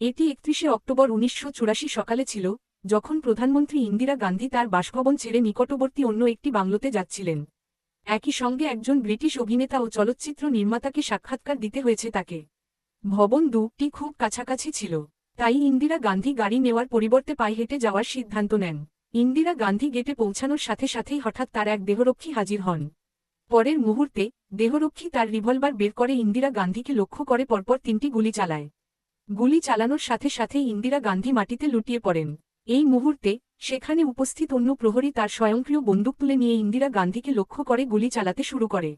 এটি 31শে অক্টোবর 1984 সকালে ছিল, যখন প্রধানমন্ত্রী ইন্দিরা গান্ধী তার বাসভবন ছেড়ে নিকটবর্তী অন্য একটি বাংলোতে যাচ্ছিলেন। একই সঙ্গে একজন ব্রিটিশ অভিনেতা ও চলচ্চিত্র নির্মাতাকে সাক্ষাৎকার দিতে হয়েছে তাকে। ভবন দুটি খুব কাছাকাছি ছিল, তাই ইন্দিরা গান্ধী গাড়ি নেওয়ার পরিবর্তে পায়ে হেঁটে যাওয়ার সিদ্ধান্ত নেন। ইন্দিরা গান্ধী গেটে পৌঁছানোর সাথে সাথেই হঠাৎ তার এক দেহরক্ষী হাজির হন। পরের মুহূর্তে দেহরক্ষী তার রিভলভার বের করে ইন্দিরা গান্ধীকে লক্ষ্য করে পরপর 3টি গুলি চালায়। গুলি চালানোর সাথে সাথেই ইন্দিরা গান্ধী মাটিতে লুটিয়ে পড়েন। এই মুহূর্তে সেখানে উপস্থিত অন্য প্রহরী তার স্বয়ংক্রিয় বন্দুক তুলে নিয়ে ইন্দিরা গান্ধীকে লক্ষ্য করে গুলি চালাতে শুরু করে।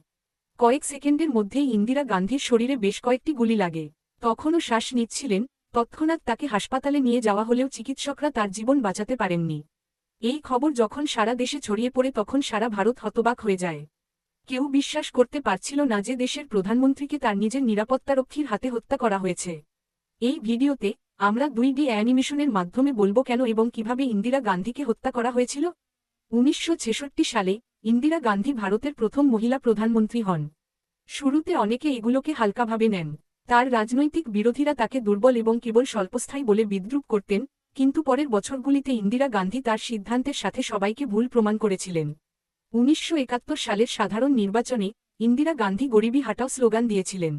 কয়েক সেকেন্ডের মধ্যেই ইন্দিরা গান্ধীর শরীরে বেশ কয়েকটি গুলি লাগে। তখনও শ্বাস নিচ্ছিলেন। তৎক্ষণাৎ তাকে হাসপাতালে নিয়ে যাওয়া হলেও চিকিৎসকরা তার জীবন বাঁচাতে পারেননি। এই খবর যখন সারা দেশে ছড়িয়ে পড়ে তখন সারা ভারত হতবাক হয়ে যায়। কেউ বিশ্বাস করতে পারছিল না যে দেশের প্রধানমন্ত্রীকে তার নিজের নিরাপত্তারক্ষীর হাতে হত্যা করা হয়েছে। এই ভিডিওতে আমরা 2D অ্যানিমেশনের মাধ্যমে বলবো কেন এবং কিভাবে ইন্দিরা গান্ধীকে হত্যা করা হয়েছিল। 1966 সালে ইন্দিরা গান্ধী ভারতের প্রথম মহিলা প্রধানমন্ত্রী হন। শুরুতে অনেকে এগুলোকে হালকাভাবে নেন। তার রাজনৈতিক বিরোধীরা তাকে দুর্বল এবং কেবল স্বল্পস্থায়ী বলে বিদ্রূপ করতেন, কিন্তু পরের বছরগুলিতে ইন্দিরা গান্ধী তার সিদ্ধান্তের সাথে সবাইকে ভুল প্রমাণ করেছিলেন। 1971 সালের সাধারণ নির্বাচনে ইন্দিরা গান্ধী গরিবি হাটাও স্লোগান দিয়েছিলেন।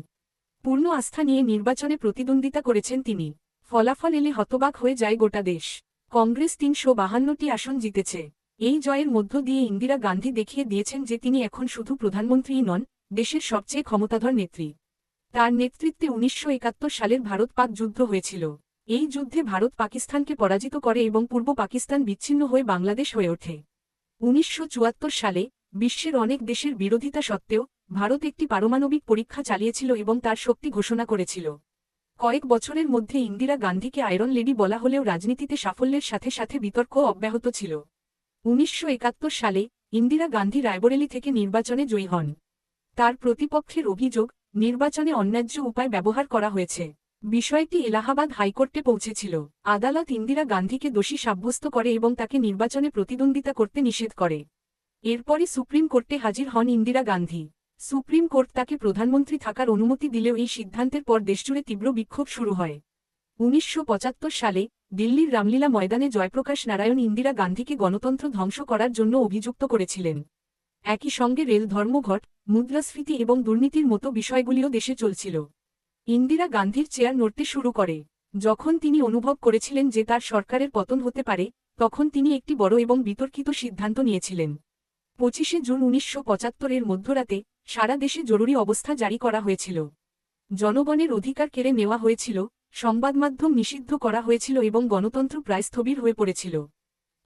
পূর্ণ আস্থা নিয়ে নির্বাচনে প্রতিদ্বন্দ্বিতা করেছেন তিনি। ফলাফল এলে হতবাক হয়ে যায় গোটা দেশ। কংগ্রেস 352টি আসন জিতেছে। এই জয়ের মধ্য দিয়ে ইন্দিরা গান্ধী দেখিয়ে দিয়েছেন যে তিনি এখন শুধু প্রধানমন্ত্রীই নন, দেশের সবচেয়ে ক্ষমতাধর নেত্রী। তার নেতৃত্বে 1971 সালের ভারত-পাক যুদ্ধ হয়েছিল। এই যুদ্ধে ভারত পাকিস্তানকে পরাজিত করে এবং পূর্ব পাকিস্তান বিচ্ছিন্ন হয়ে বাংলাদেশ হয়ে ওঠে। 1974 সালে বিশ্বের অনেক দেশের বিরোধিতা সত্ত্বেও ভারত একটি পারমাণবিক পরীক্ষা চালিয়েছিল এবং তার শক্তি ঘোষণা করেছিল। কয়েক বছরের মধ্যে ইন্দিরা গান্ধীকে আয়রন লেডি বলা হলেও রাজনীতিতে সাফল্যের সাথে সাথে বিতর্ক অব্যাহত ছিল। 1971 সালে ইন্দিরা গান্ধী রায়বরেলি থেকে নির্বাচনে জয়ী হন। তার প্রতিপক্ষের অভিযোগ, নির্বাচনে অন্যায্য উপায় ব্যবহার করা হয়েছে। বিষয়টি এলাহাবাদ হাইকোর্টে পৌঁছেছিল। আদালত ইন্দিরা গান্ধীকে দোষী সাব্যস্ত করে এবং তাকে নির্বাচনে প্রতিদ্বন্দ্বিতা করতে নিষেধ করে। এরপরই সুপ্রিম কোর্টে হাজির হন ইন্দিরা গান্ধী। সুপ্রিম কোর্ট তাকে প্রধানমন্ত্রী থাকার অনুমতি দিলেও এই সিদ্ধান্তের পর দেশজুড়ে তীব্র বিক্ষোভ শুরু হয়। 1975 সালে দিল্লির রামলীলা ময়দানে জয়প্রকাশ নারায়ণ ইন্দিরা গান্ধীকে গণতন্ত্র ধ্বংস করার জন্য অভিযুক্ত করেছিলেন। একই সঙ্গে রেল ধর্মঘট, মুদ্রাস্ফীতি এবং দুর্নীতির মতো বিষয়গুলিও দেশে চলছিল। ইন্দিরা গান্ধীর চেয়ার নড়তে শুরু করে। যখন তিনি অনুভব করেছিলেন যে তার সরকারের পতন হতে পারে, তখন তিনি একটি বড় এবং বিতর্কিত সিদ্ধান্ত নিয়েছিলেন। 25শে জুন 1975-এর মধ্যরাতে সারা দেশে জরুরি অবস্থা জারি করা হয়েছিল। জনগণের অধিকার কেড়ে নেওয়া হয়েছিল, সংবাদমাধ্যম নিষিদ্ধ করা হয়েছিল এবং গণতন্ত্র প্রায় স্থবির হয়ে পড়েছিল।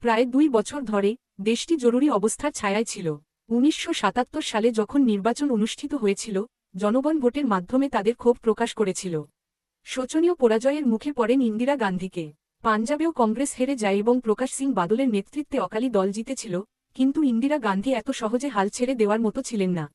প্রায় 2 বছর ধরে দেশটি জরুরি অবস্থার ছায়ায় ছিল। 1977 সালে যখন নির্বাচন অনুষ্ঠিত হয়েছিল, জনগণ ভোটের মাধ্যমে তাদের ক্ষোভ প্রকাশ করেছিল। শোচনীয় পরাজয়ের মুখে পড়েন ইন্দিরা গান্ধীকে। পাঞ্জাবেও কংগ্রেস হেরে যায় এবং প্রকাশ সিং বাদলের নেতৃত্বে অকালি দল জিতেছিল, কিন্তু ইন্দিরা গান্ধী এত সহজে হাল ছেড়ে দেওয়ার মতো ছিলেন না।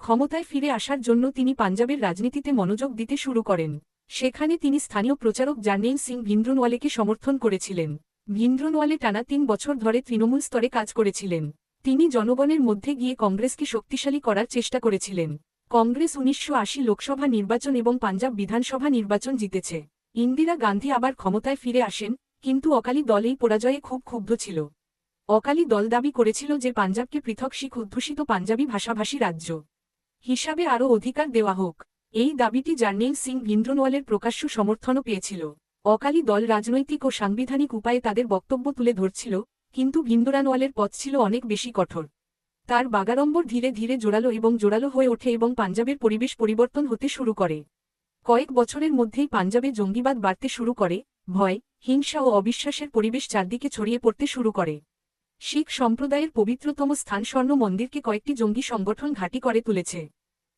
ক্ষমতায় ফিরে আসার জন্য তিনি পাঞ্জাবের রাজনীতিতে মনোযোগ দিতে শুরু করেন। সেখানে তিনি স্থানীয় প্রচারক জার্নেল সিং ভিন্দ্রনওয়ালেকে সমর্থন করেছিলেন। ভিন্দ্রনওয়ালে টানা 3 বছর ধরে তৃণমূল স্তরে কাজ করেছিলেন। তিনি জনগণের মধ্যে গিয়ে কংগ্রেসকে শক্তিশালী করার চেষ্টা করেছিলেন। কংগ্রেস 1980 লোকসভা নির্বাচন এবং পাঞ্জাব বিধানসভা নির্বাচন জিতেছে। ইন্দিরা গান্ধী আবার ক্ষমতায় ফিরে আসেন, কিন্তু অকালি দল এই পরাজয়ে খুব ক্ষুব্ধ ছিল। অকালি দল দাবি করেছিল যে পাঞ্জাবকে পৃথক শিখ অধ্যুষিত পাঞ্জাবি ভাষাভাষী রাজ্য হিসাবে আরও অধিকার দেওয়া হোক। এই দাবিটি জার্নেল সিং ভিন্দ্রনওয়ালের প্রকাশ্য সমর্থনও পেয়েছিল। অকালি দল রাজনৈতিক ও সাংবিধানিক উপায়ে তাদের বক্তব্য তুলে ধরছিল, কিন্তু ভিন্দ্রনওয়ালের পথ ছিল অনেক বেশি কঠোর। তার বাগাড়ম্বর ধীরে ধীরে জোরালো হয়ে ওঠে এবং পাঞ্জাবের পরিবেশ পরিবর্তন হতে শুরু করে। কয়েক বছরের মধ্যেই পাঞ্জাবে জঙ্গিবাদ বাড়তে শুরু করে, ভয়, হিংসা ও অবিশ্বাসের পরিবেশ চারদিকে ছড়িয়ে পড়তে শুরু করে। শিখ সম্প্রদায়ের পবিত্রতম স্থান স্বর্ণ মন্দিরকে কয়েকটি জঙ্গি সংগঠন ঘাঁটি করে তুলেছে।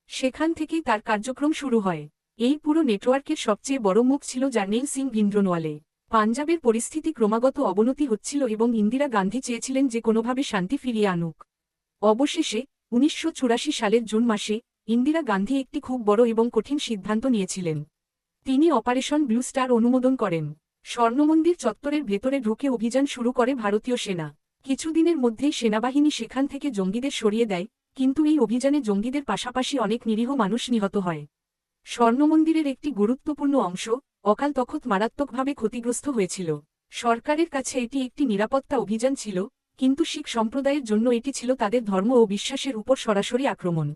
সেখান থেকেই তার কার্যক্রম শুরু হয়। এই পুরো নেটওয়ার্কের সবচেয়ে বড় মুখ ছিল জার্নেল সিং ভিন্দ্রনওয়ালে। পাঞ্জাবের পরিস্থিতি ক্রমাগত অবনতি হচ্ছিল এবং ইন্দিরা গান্ধী চেয়েছিলেন যে কোনোভাবে শান্তি ফিরিয়ে আনুক। অবশেষে 1984 সালের জুন মাসে ইন্দিরা গান্ধী একটি খুব বড় এবং কঠিন সিদ্ধান্ত নিয়েছিলেন। তিনি অপারেশন ব্লু স্টার অনুমোদন করেন। স্বর্ণমন্দির চত্বরের ভেতরে ঢুকে অভিযান শুরু করে ভারতীয় সেনা। কিছুদিনের মধ্যেই সেনাবাহিনী সেখান থেকে জঙ্গিদের সরিয়ে দেয়, কিন্তু এই অভিযানে জঙ্গিদের পাশাপাশি অনেক নিরীহ মানুষ নিহত হয়। স্বর্ণমন্দিরের একটি গুরুত্বপূর্ণ অংশ, অকাল তখত মারাত্মকভাবে ক্ষতিগ্রস্ত হয়েছিল। সরকারের কাছে এটি একটি নিরাপত্তা অভিযান ছিল, কিন্তু শিখ সম্প্রদায়ের জন্য এটি ছিল তাদের ধর্ম ও বিশ্বাসের উপর সরাসরি আক্রমণ।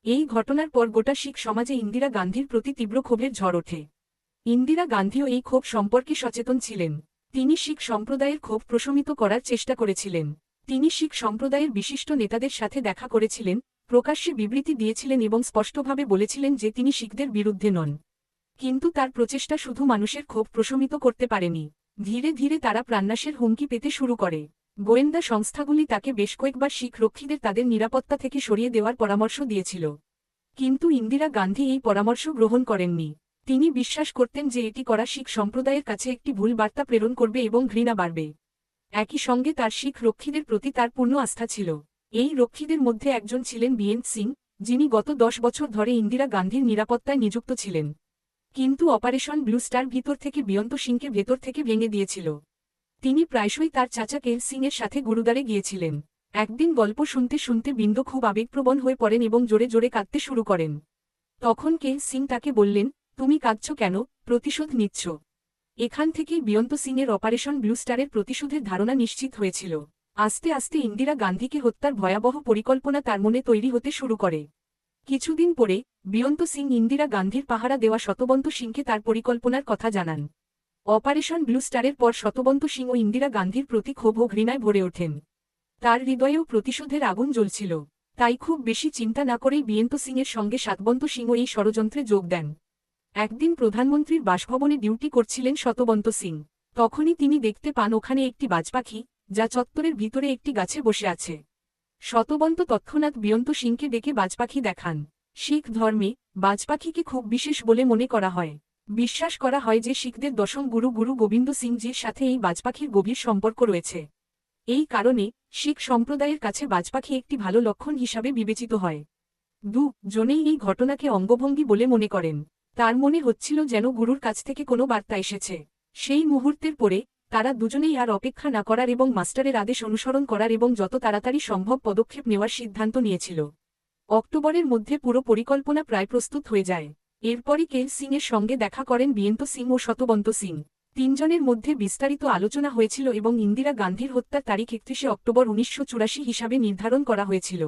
এই ঘটনার পর গোটা শিখ সমাজে ইন্দিরা গান্ধীর প্রতি তীব্র ক্ষোভের ঝড় ওঠে। ইন্দিরা গান্ধীও এই ক্ষোভ সম্পর্কে সচেতন ছিলেন। তিনি শিখ সম্প্রদায়ের ক্ষোভ প্রশমিত করার চেষ্টা করেছিলেন। তিনি শিখ সম্প্রদায়ের বিশিষ্ট নেতাদের সাথে দেখা করেছিলেন, প্রকাশ্যে বিবৃতি দিয়েছিলেন এবং স্পষ্টভাবে বলেছিলেন যে তিনি শিখদের বিরুদ্ধে নন। কিন্তু তার প্রচেষ্টা শুধু মানুষের ক্ষোভ প্রশমিত করতে পারেনি। ধীরে ধীরে তারা প্রাণনাশের হুমকি পেতে শুরু করে। গোয়েন্দা সংস্থাগুলি তাকে বেশ কয়েকবার শিখ রক্ষীদের তাদের নিরাপত্তা থেকে সরিয়ে দেওয়ার পরামর্শ দিয়েছিল। কিন্তু ইন্দিরা গান্ধী এই পরামর্শ গ্রহণ করেননি। তিনি বিশ্বাস করতেন যে এটি করা শিখ সম্প্রদায়ের কাছে একটি ভুল বার্তা প্রেরণ করবে এবং ঘৃণা বাড়বে। একই সঙ্গে তার শিখ রক্ষীদের প্রতি তার পূর্ণ আস্থা ছিল। এই রক্ষীদের মধ্যে একজন ছিলেন বীরেন সিং, যিনি গত 10 বছর ধরে ইন্দিরা গান্ধীর নিরাপত্তায় নিযুক্ত ছিলেন। কিন্তু অপারেশন ব্লু স্টার ভিতর থেকে বিয়ন্ত সিংকে ভেতর থেকে ভেঙে দিয়েছিল। তিনি প্রায়শই তার চাচা কেল সিংয়ের সাথে গুরুদ্বারে গিয়েছিলেন। একদিন গল্প শুনতে শুনতে বিন্দু খুব আবেগপ্রবণ হয়ে পড়েন এবং জোরে জোরে কাঁদতে শুরু করেন। তখন কেল সিং তাকে বললেন, তুমি কাঁদছ কেন, প্রতিশোধ নিচ্ছ। এখান থেকেই বিয়ন্ত সিংয়ের অপারেশন ব্লু স্টারের প্রতিশোধের ধারণা নিশ্চিত হয়েছিল। আস্তে আস্তে ইন্দিরা গান্ধীকে হত্যার ভয়াবহ পরিকল্পনা তার মনে তৈরি হতে শুরু করে। কিছুদিন পরে বিয়ন্ত সিং ইন্দিরা গান্ধীর পাহারা দেওয়া শতবন্ত সিংকে তার পরিকল্পনার কথা জানান। অপারেশন ব্লু স্টারের পর শতবন্ত সিং ও ইন্দিরা গান্ধীর প্রতি ক্ষোভ ও ঘৃণায় ভরে ওঠেন। তার হৃদয়েও প্রতিশোধের আগুন জ্বলছিল। তাই খুব বেশি চিন্তা না করেই বিয়ন্ত সিংয়ের সঙ্গে সাতবন্ত সিংও এই ষড়যন্ত্রে যোগ দেন। একদিন প্রধানমন্ত্রীর বাসভবনে ডিউটি করছিলেন শতবন্ত সিং। তখনই তিনি দেখতে পান ওখানে একটি বাজপাখি, যা চত্বরের ভিতরে একটি গাছে বসে আছে। শতবন্ত তৎক্ষণাৎ বিয়ন্ত সিংকে ডেকে বাজপাখি দেখান। শিখ ধর্মে বাজপাখিকে খুব বিশেষ বলে মনে করা হয়। বিশ্বাস করা হয় যে শিখদের দশম গুরু গুরু গোবিন্দ সিংজির সাথে এই বাজপাখির গভীর সম্পর্ক রয়েছে। এই কারণে শিখ সম্প্রদায়ের কাছে বাজপাখি একটি ভালো লক্ষণ হিসাবে বিবেচিত হয়। জনেই এই ঘটনাকে অঙ্গভঙ্গি বলে মনে করেন। তার মনে হচ্ছিল যেন গুরুর কাছ থেকে কোনো বার্তা এসেছে। সেই মুহূর্তের পরে তারা দুজনেই আর অপেক্ষা না করার এবং মাস্টারের আদেশ অনুসরণ করার এবং যত তাড়াতাড়ি সম্ভব পদক্ষেপ নেওয়ার সিদ্ধান্ত নিয়েছিল। অক্টোবরের মধ্যে পুরো পরিকল্পনা প্রায় প্রস্তুত হয়ে যায়। এরপরই কেল সিংয়ের সঙ্গে দেখা করেন বিয়ন্ত সিং ও শতবন্ত সিং। তিনজনের মধ্যে বিস্তারিত আলোচনা হয়েছিল এবং ইন্দিরা গান্ধীর হত্যার তারিখ 31 অক্টোবর 1984 হিসাবে নির্ধারণ করা হয়েছিল।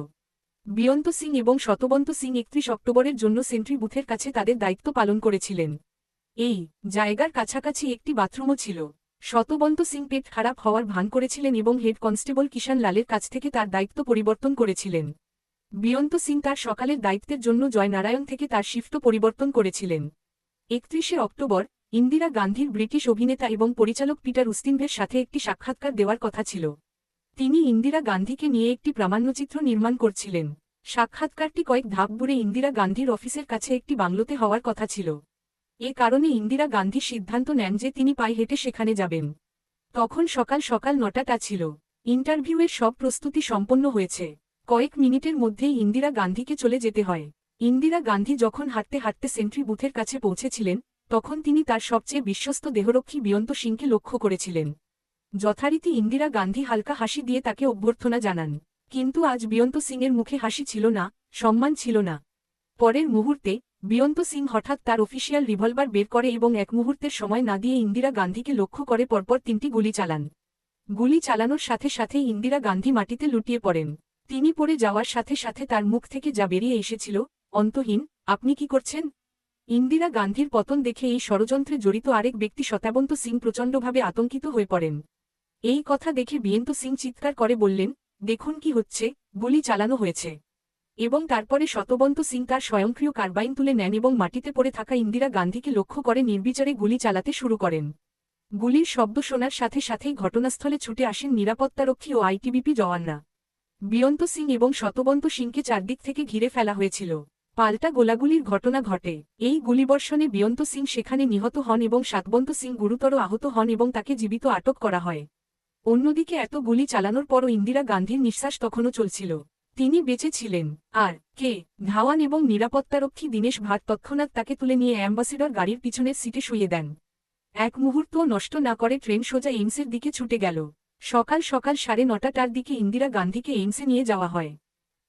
বিয়ন্ত সিং এবং শতবন্ত সিং 31 অক্টোবরের জন্য সেন্ট্রি বুথের কাছে তাদের দায়িত্ব পালন করেছিলেন। এই জায়গার কাছাকাছি একটি বাথরুমও ছিল। শতবন্ত সিং পেট খারাপ হওয়ার ভান করেছিলেন এবং হেড কনস্টেবল কিষান লালের কাছ থেকে তার দায়িত্ব পরিবর্তন করেছিলেন। বিয়ন্ত সিং তার সকালের দায়িত্বের জন্য জয়নারায়ণ থেকে তার শিফট পরিবর্তন করেছিলেন। 31 অক্টোবর ইন্দিরা গান্ধীর ব্রিটিশ অভিনেতা এবং পরিচালক পিটার উস্তিনভের সাথে একটি সাক্ষাৎকার দেওয়ার কথা ছিল। তিনি ইন্দিরা গান্ধীকে নিয়ে একটি প্রামাণ্যচিত্র নির্মাণ করছিলেন। সাক্ষাৎকারটি কয়েক ধাপ দূরে ইন্দিরা গান্ধীর অফিসের কাছে একটি বাংলোতে হওয়ার কথা ছিল। এ কারণে ইন্দিরা গান্ধী সিদ্ধান্ত নেন যে তিনি পায়ে হেঁটে সেখানে যাবেন। তখন সকাল সকাল 9টা ছিল। ইন্টারভিউয়ের সব প্রস্তুতি সম্পন্ন হয়েছে। কয়েক মিনিটের মধ্যেই ইন্দিরা গান্ধীকে চলে যেতে হয়। ইন্দিরা গান্ধী যখন হাঁটতে হাঁটতে সেন্ট্রি বুথের কাছে পৌঁছেছিলেন, তখন তিনি তার সবচেয়ে বিশ্বস্ত দেহরক্ষী বিয়ন্ত সিংকে লক্ষ্য করেছিলেন। যথারীতি ইন্দিরা গান্ধী হালকা হাসি দিয়ে তাকে অভ্যর্থনা জানান। কিন্তু আজ বিয়ন্ত সিংয়ের মুখে হাসি ছিল না, সম্মান ছিল না। পরের মুহূর্তে বিয়ন্ত সিং হঠাৎ তার অফিসিয়াল রিভলভার বের করে এবং এক মুহূর্তের সময় না দিয়ে ইন্দিরা গান্ধীকে লক্ষ্য করে পরপর 3টি গুলি চালান। গুলি চালানোর সাথে সাথে ইন্দিরা গান্ধী মাটিতে লুটিয়ে পড়েন। তিনি পড়ে যাওয়ার সাথে সাথে তার মুখ থেকে যা বেরিয়ে এসেছিল, অন্তহীন, আপনি কি করছেন? ইন্দিরা গান্ধীর পতন দেখে এই ষড়যন্ত্রে জড়িত আরেক ব্যক্তি শতাবন্ত সিং প্রচণ্ডভাবে আতঙ্কিত হয়ে পড়েন। এই কথা দেখে বিয়ন্ত সিং চিৎকার করে বললেন, দেখুন কি হচ্ছে, গুলি চালানো হয়েছে। এবং তারপরে শতবন্ত সিং তার স্বয়ংক্রিয় কার্বাইন তুলে নেন এবং মাটিতে পড়ে থাকা ইন্দিরা গান্ধীকে লক্ষ্য করে নির্বিচারে গুলি চালাতে শুরু করেন। গুলির শব্দ শোনার সাথে সাথেই ঘটনাস্থলে ছুটে আসেন নিরাপত্তারক্ষী ও আইটিবিপি জওয়ানরা। বিয়ন্ত সিং এবং শতবন্ত সিংকে চারদিক থেকে ঘিরে ফেলা হয়েছিল। পাল্টা গোলাগুলির ঘটনা ঘটে। এই গুলিবর্ষণে বিয়ন্ত সিং সেখানে নিহত হন এবং সাতবন্ত সিং গুরুতর আহত হন এবং তাকে জীবিত আটক করা হয়। অন্যদিকে এত গুলি চালানোর পরও ইন্দিরা গান্ধীর নিঃশ্বাস তখনও চলছিল। তিনি বেঁচে ছিলেন। আর ধাওয়ান এবং নিরাপত্তারক্ষী দীনেশ ভাট তৎক্ষণাৎ তাকে তুলে নিয়ে অ্যাম্বাসেডর গাড়ির পিছনের সিটে শুইয়ে দেন। এক মুহূর্তও নষ্ট না করে ট্রেন সোজা এইমসের দিকে ছুটে গেল। সকাল সকাল 9:30টার দিকে ইন্দিরা গান্ধীকে এইমসে নিয়ে যাওয়া হয়।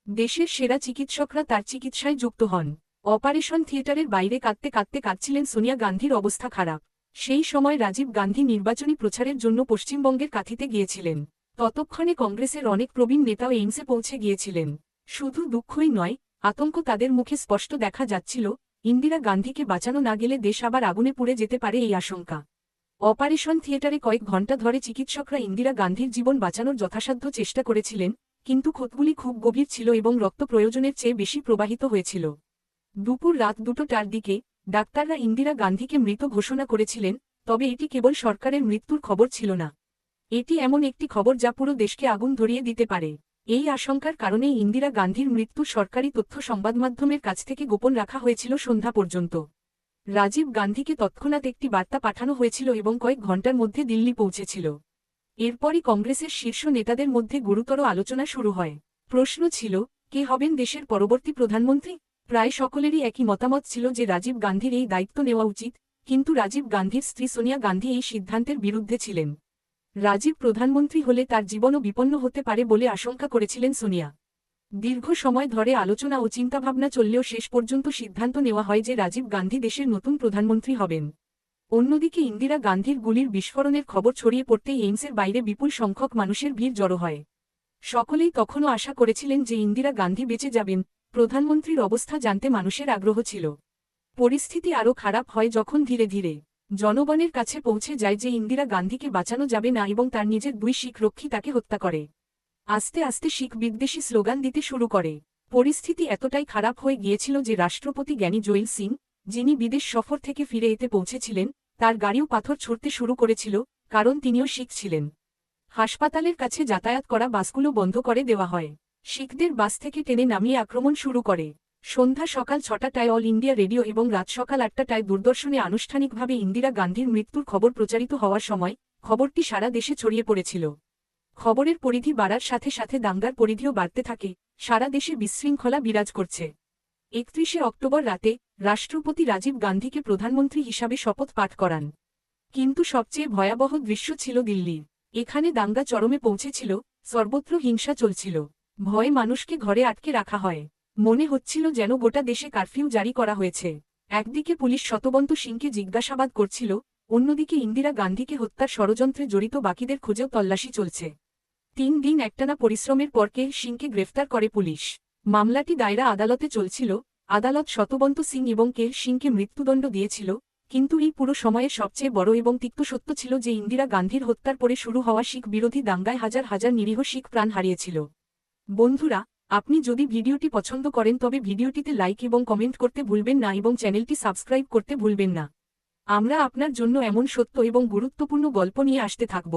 দেশের সেরা চিকিৎসকরা তার চিকিৎসায় যুক্ত হন। অপারেশন থিয়েটারের বাইরে কাঁদতে কাঁদতে কাঁদছিলেন সোনিয়া গান্ধীর অবস্থা খারাপ। সেই সময় রাজীব গান্ধী নির্বাচনী প্রচারের জন্য পশ্চিমবঙ্গের কাঁথিতে গিয়েছিলেন। ততক্ষণে কংগ্রেসের অনেক প্রবীণ নেতাও এইমসে পৌঁছে গিয়েছিলেন। শুধু দুঃখই নয়, আতঙ্ক তাদের মুখে স্পষ্ট দেখা যাচ্ছিল। ইন্দিরা গান্ধীকে বাঁচানো না গেলে দেশ আবার আগুনে পুড়ে যেতে পারে এই আশঙ্কা। অপারেশন থিয়েটারে কয়েক ঘণ্টা ধরে চিকিৎসকরা ইন্দিরা গান্ধীর জীবন বাঁচানোর যথাসাধ্য চেষ্টা করেছিলেন, কিন্তু ক্ষতগুলি খুব গভীর ছিল এবং রক্ত প্রয়োজনের চেয়ে বেশি প্রবাহিত হয়েছিল। দুপুর রাত 2টার দিকে ডাক্তাররা ইন্দিরা গান্ধীকে মৃত ঘোষণা করেছিলেন, তবে এটি কেবল সরকারের মৃত্যুর খবর ছিল না। এটি এমন একটি খবর যা পুরো দেশকে আগুন ধরিয়ে দিতে পারে। এই আশঙ্কার কারণেই ইন্দিরা গান্ধীর মৃত্যু সরকারি তথ্য সংবাদমাধ্যমের কাছ থেকে গোপন রাখা হয়েছিল সন্ধ্যা পর্যন্ত। রাজীব গান্ধীকে তৎক্ষণাৎ একটি বার্তা পাঠানো হয়েছিল এবং কয়েক ঘণ্টার মধ্যে দিল্লি পৌঁছেছিল। এরপরই কংগ্রেসের শীর্ষ নেতাদের মধ্যে গুরুতর আলোচনা শুরু হয়। প্রশ্ন ছিল, কে হবেন দেশের পরবর্তী প্রধানমন্ত্রী? প্রায় সকলেরই একই মতামত ছিল যে রাজীব গান্ধীর এই দায়িত্ব নেওয়া উচিত, কিন্তু রাজীব গান্ধীর স্ত্রী সোনিয়া গান্ধী এই সিদ্ধান্তের বিরুদ্ধে ছিলেন। রাজীব প্রধানমন্ত্রী হলে তার জীবনও বিপন্ন হতে পারে বলে আশঙ্কা করেছিলেন সোনিয়া। দীর্ঘ সময় ধরে আলোচনা ও চিন্তাভাবনা চললেও শেষ পর্যন্ত সিদ্ধান্ত নেওয়া হয় যে রাজীব গান্ধী দেশের নতুন প্রধানমন্ত্রী হবেন। অন্যদিকে ইন্দিরা গান্ধীর গুলির বিস্ফোরণের খবর ছড়িয়ে পড়তেই এইমসের বাইরে বিপুল সংখ্যক মানুষের ভিড় জড়ো হয়। সকলেই তখনও আশা করেছিলেন যে ইন্দিরা গান্ধী বেঁচে যাবেন। প্রধানমন্ত্রীর অবস্থা জানতে মানুষের আগ্রহ ছিল। পরিস্থিতি আরও খারাপ হয় যখন ধীরে ধীরে জনগণের কাছে পৌঁছে যায় যে ইন্দিরা গান্ধীকে বাঁচানো যাবে না এবং তার নিজের 2 শিখ রক্ষী তাকে হত্যা করে। আস্তে আস্তে শিখ বিদ্বেষী স্লোগান দিতে শুরু করে। পরিস্থিতি এতটাই খারাপ হয়ে গিয়েছিল যে রাষ্ট্রপতি জ্ঞানী জৈল সিং, যিনি বিদেশ সফর থেকে ফিরে এতে পৌঁছেছিলেন, তার গাড়িও পাথর ছুঁড়তে শুরু করেছিল, কারণ তিনিও শিখ ছিলেন। হাসপাতালের কাছে যাতায়াত করা বাসগুলো বন্ধ করে দেওয়া হয়। শিখদের বাস থেকে টেনে নামিয়ে আক্রমণ শুরু করে। সন্ধ্যা সকাল 6টায় অল ইন্ডিয়া রেডিও এবং রাত সকাল 8টায় দূরদর্শনে আনুষ্ঠানিকভাবে ইন্দিরা গান্ধীর মৃত্যুর খবর প্রচারিত হওয়ার সময় খবরটি সারা দেশে ছড়িয়ে পড়েছিল। খবরের পরিধি বাড়ার সাথে সাথে দাঙ্গার পরিধিও বাড়তে থাকে। সারা দেশে বিশৃঙ্খলা বিরাজ করছে। 31শে অক্টোবর রাতে রাষ্ট্রপতি রাজীব গান্ধীকে প্রধানমন্ত্রী হিসাবে শপথ পাঠ করান। কিন্তু সবচেয়ে ভয়াবহ দৃশ্য ছিল দিল্লির। এখানে দাঙ্গা চরমে পৌঁছেছিল, সর্বত্র হিংসা চলছিল। ভয়ে মানুষকে ঘরে আটকে রাখা হয়। মনে হচ্ছিল যেন গোটা দেশে কারফিউ জারি করা হয়েছে। একদিকে পুলিশ শতবন্ত সিংকে জিজ্ঞাসাবাদ করছিল, অন্যদিকে ইন্দিরা গান্ধীকে হত্যার ষড়যন্ত্রে জড়িত বাকিদের খুঁজেও তল্লাশি চলছে। 3 দিন একটানা পরিশ্রমের পর কে সিংকে গ্রেফতার করে পুলিশ। মামলাটি দায়রা আদালতে চলছিল। আদালত শতবন্ত সিং এবং কে সিংকে মৃত্যুদণ্ড দিয়েছিল, কিন্তু এই পুরো সময়ে সবচেয়ে বড় এবং তিক্ত সত্য ছিল যে ইন্দিরা গান্ধীর হত্যার পরে শুরু হওয়া শিখ বিরোধী দাঙ্গায় হাজার হাজার নিরীহ শিখ প্রাণ হারিয়েছিল। বন্ধুরা, আপনি যদি ভিডিওটি পছন্দ করেন তবে ভিডিওটিতে লাইক এবং কমেন্ট করতে ভুলবেন না এবং চ্যানেলটি সাবস্ক্রাইব করতে ভুলবেন না। আমরা আপনার জন্য এমন সত্য এবং গুরুত্বপূর্ণ গল্প নিয়ে আসতে থাকব।